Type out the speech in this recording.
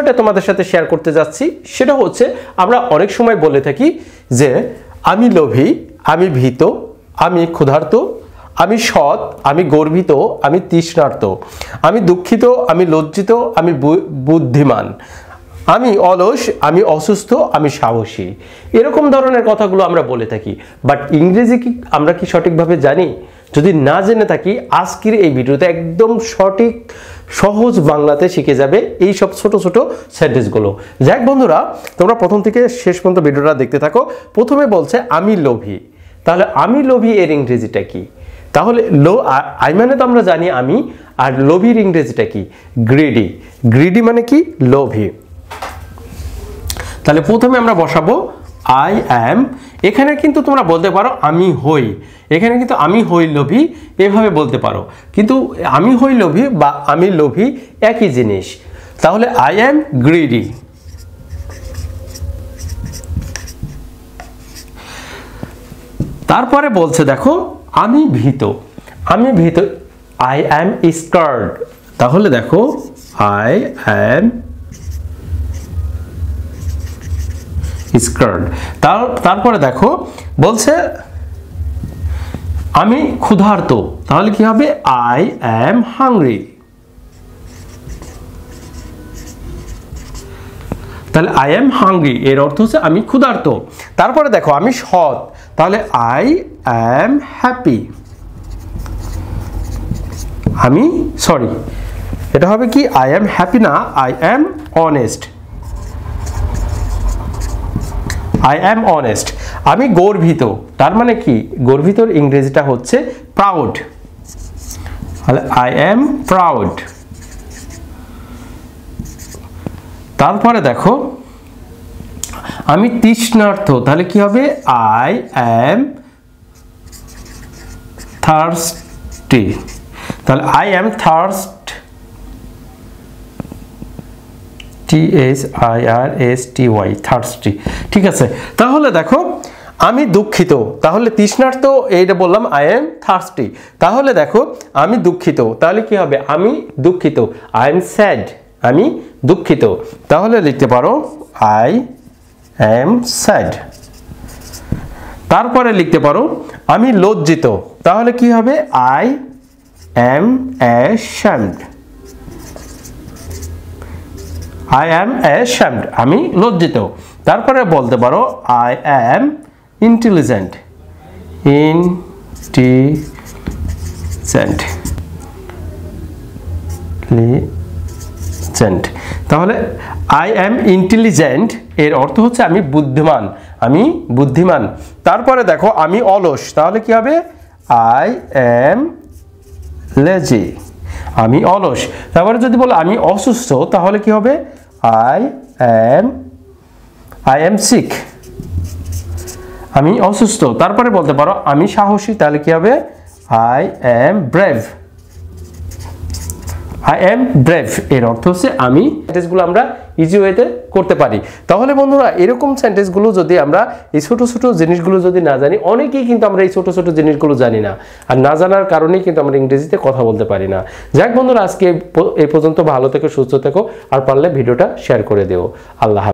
বিষয়টা তোমাদের সাথে শেয়ার করতে যাচ্ছি সেটা হচ্ছে আমরা অনেক সময় বলে থাকি যে আমি লোভী, আমি ভীত, আমি ক্ষুধার্ত, আমি সৎ, আমি গর্বিত, আমি তৃষ্ণার্ত, আমি দুঃখিত, আমি লজ্জিত, আমি বুদ্ধিমান, আমি অলস, আমি অসুস্থ, আমি সাহসী। এরকম ধরনের কথাগুলো আমরা বলে থাকি, বাট ইংরেজি কি আমরা কি সঠিকভাবে জানি? যদি না জেনে থাকি আজকের এই ভিডিওতে একদম সঠিক সহজ বাংলাতে শিখে যাবে এই সব ছোট ছোট সেন্টেন্সগুলো। যাক বন্ধুরা, তোমরা প্রথম থেকে শেষ পর্যন্ত ভিডিওটা দেখতে থাকো। প্রথমে বলছে আমি লোভী, তাহলে আমি লোভী এর ইংরেজিটা কি? তাহলে আই মানে তো আমরা জানি আমি, আর লোভীর ইংরেজিটা কি? গ্রিডি। গ্রিডি মানে কি? লোভী। তাহলে প্রথমে আমরা বসাবো আই অ্যাম। এখানে কিন্তু তোমরা বলতে পারো আমি হই, এখানে কিন্তু আমি হই লোভী এভাবে বলতে পারো, কিন্তু আমি হই লোভী বা আমি লোভী একই জিনিস। তাহলে আই অ্যাম গ্রিডি। তারপরে বলছে দেখো আমি ভীত, আমি ভীত, আই অ্যাম স্কার্ড। তাহলে দেখো আই অ্যাম স্কার্ড। তারপরে দেখো বলছে আমি ক্ষুধার্ত, তাহলে কি হবে? I am hungry. তাহলে আই অ্যাম হাংরি এর অর্থ হচ্ছে আমি ক্ষুধার্ত। তারপরে দেখো আমি সৎ, তাহলে আই অ্যাম হ্যাপি। আমি সরি, এটা হবে কি? আই অ্যাম হ্যাপি না, I am honest. I am honest. আমি গর্বিত, তার মানে কি? গর্বিতর ইংরেজিটা হচ্ছে প্রাউড। তাহলে আই অ্যাম প্রাউড। তারপরে দেখো আমি তৃষ্ণার্ত, তাহলে কি হবে? I am thirsty. তাহলে I am thirst, THIRSTY, thirsty. ঠিক আছে। তাহলে দেখো আমি দুঃখিত, তাহলে তৃষ্ণার্ত এইটা বললাম আই এম থার্স্টি। তাহলে দেখো আমি দুঃখিত, তাহলে কি হবে? আমি দুঃখিত, আই এম স্যাড, আমি দুঃখিত। তাহলে লিখতে পারো আই এম স্যাড। তারপরে লিখতে পারো আমি লজ্জিত, তাহলে কি হবে? I am ashamed. I am ashamed, আমি লজ্জিত। তারপরে বলতে পারো আই অ্যাম ইন্টেলিজেন্ট, ইন্টেলিজেন্ট। তাহলে আই অ্যাম ইন্টেলিজেন্ট এর অর্থ হচ্ছে আমি বুদ্ধিমান, আমি বুদ্ধিমান। তারপরে দেখো আমি অলস, তাহলে কি হবে? আই অ্যাম লেজি, আমি অলস। তারপরে যদি বলো আমি অসুস্থ, তাহলে কি হবে? আই অ্যাম সিক, আমি অসুস্থ। তারপরে বলতে পারো আমি সাহসী, তাহলে কি হবে? I am brave, I am brave এর অর্থ হচ্ছে আমি। সেন্টেন্সগুলো আমরা ইজি ওয়েতে করতে পারি। তাহলে বন্ধুরা এরকম সেন্টেন্সগুলো যদি আমরা এই ছোট ছোট জিনিসগুলো যদি না জানি, অনেকেই কিন্তু আমরা এই ছোট ছোট জিনিসগুলো জানি না, আর না জানার কারণেই কিন্তু আমরা ইংরেজিতে কথা বলতে পারি না। যাক বন্ধুরা, আজকে এই পর্যন্ত। ভালো থেকো, সুস্থ থেকো, আর পারলে ভিডিওটা শেয়ার করে দিও। আল্লাহ।